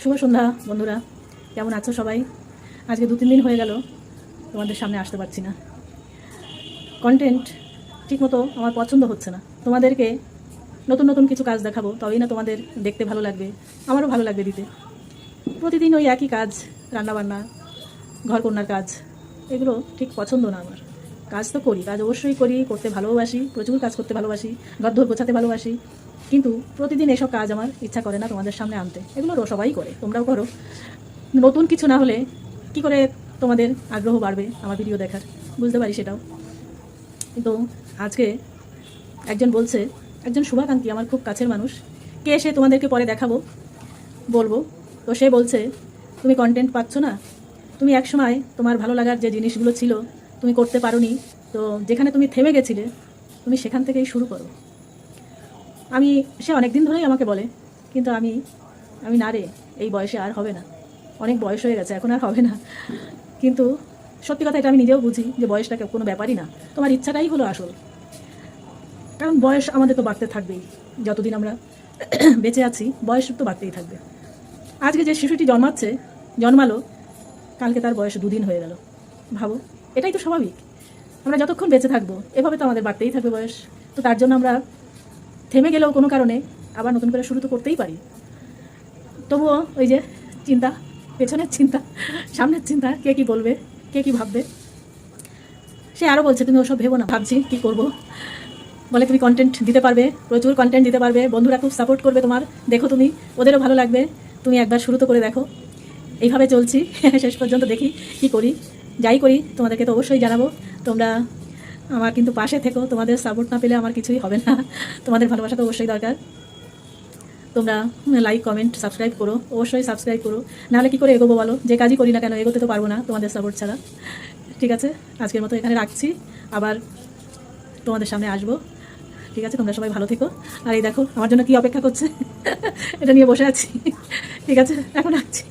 শুভ সন্ধ্যা বন্ধুরা, কেমন আছো সবাই? আজকে 2-3 দিন হয়ে গেল তোমাদের সামনে আসতে পারছি না। কন্টেন্ট ঠিকমতো আমার পছন্দ হচ্ছে না। তোমাদেরকে নতুন নতুন কিছু কাজ দেখাবো, তবেই না তোমাদের দেখতে ভালো লাগবে, আমারও ভালো লাগবে দিতে। প্রতিদিন ওই একই কাজ, রান্নাবান্না, ঘরকন্যার কাজ, এগুলো ঠিক পছন্দ না আমার। কাজ তো করি, কাজ অবশ্যই করি, করতে ভালোবাসি, প্রচুর কাজ করতে ভালোবাসি, ঘরদোর গোছাতে ভালোবাসি, কিন্তু প্রতিদিন এসব কাজ আমার ইচ্ছা করে না তোমাদের সামনে আনতে। এগুলো সবাই করে, তোমরাও করো। নতুন কিছু না হলে কি করে তোমাদের আগ্রহ বাড়বে আমার ভিডিও দেখার? বুঝতে পারি সেটাও। কিন্তু আজকে একজন বলছে, একজন শুভাকাঙ্ক্ষী, আমার খুব কাছের মানুষ, কে এসে তোমাদেরকে পরে দেখাবো বলবো, তো সে বলছে তুমি কন্টেন্ট পাচ্ছ না, তুমি একসময় তোমার ভালো লাগার যে জিনিসগুলো ছিল তুমি করতে পারোনি, তো যেখানে তুমি থেমে গেছিলে তুমি সেখান থেকেই শুরু করো। সে অনেক দিন ধরেই আমাকে বলে, কিন্তু আমি আমি না রে, এই বয়সে আর হবে না, অনেক বয়স হয়ে গেছে, এখন আর হবে না। কিন্তু সত্যি কথা, এটা আমি নিজেও বুঝি যে বয়সটা কোনো ব্যাপারই না, তোমার ইচ্ছাটাই হলো আসল। কারণ বয়স আমাদের তো বাড়তে থাকবেই, যতদিন আমরা বেঁচে আছি বয়স তো বাড়তেই থাকবে। আজকে যে শিশুটি জন্মালো, কালকে তার বয়স 2 দিন হয়ে গেল। ভাবো, এটাই তো স্বাভাবিক। আমরা যতক্ষণ বেঁচে থাকবো এভাবে তো আমাদের বাড়তেই থাকবে বয়স। তো তার জন্য আমরা থেমে গেলেও কোনো কারণে আবার নতুন করে শুরু তো করতেই পারি। তবুও ওই যে চিন্তা, পেছনের চিন্তা, সামনের চিন্তা, কে কি বলবে, কে কি ভাববে। সে আরও বলছে তুমি ওসব ভেবো না। ভাবছি কি করব। বলে তুমি কন্টেন্ট দিতে পারবে, প্রচুর কন্টেন্ট দিতে পারবে, বন্ধুরা খুব সাপোর্ট করবে তোমার, দেখো তুমি, ওদেরও ভালো লাগবে, তুমি একবার শুরু তো করে দেখো। এইভাবে চলছি, শেষ পর্যন্ত দেখি কি করি। যাই করি তোমাদেরকে তো অবশ্যই জানাবো। তোমরা আমার কিন্তু পাশে থেকো, তোমাদের সাপোর্ট না পেলে আমার কিছুই হবে না। তোমাদের ভালোবাসা তো অবশ্যই দরকার। তোমরা লাইক, কমেন্ট, সাবস্ক্রাইব করো, অবশ্যই সাবস্ক্রাইব করো, নাহলে কী করে এগোবো বলো? যে কাজই করি না কেন, এগোতে তো পারবো না তোমাদের সাপোর্ট ছাড়া। ঠিক আছে, আজকের মতো এখানে রাখছি, আবার তোমাদের সামনে আসবো। ঠিক আছে, তোমরা সবাই ভালো থেকো। আর এই দেখো আমার জন্য কি অপেক্ষা করছে, এটা নিয়ে বসে আছি। ঠিক আছে, এখন রাখছি।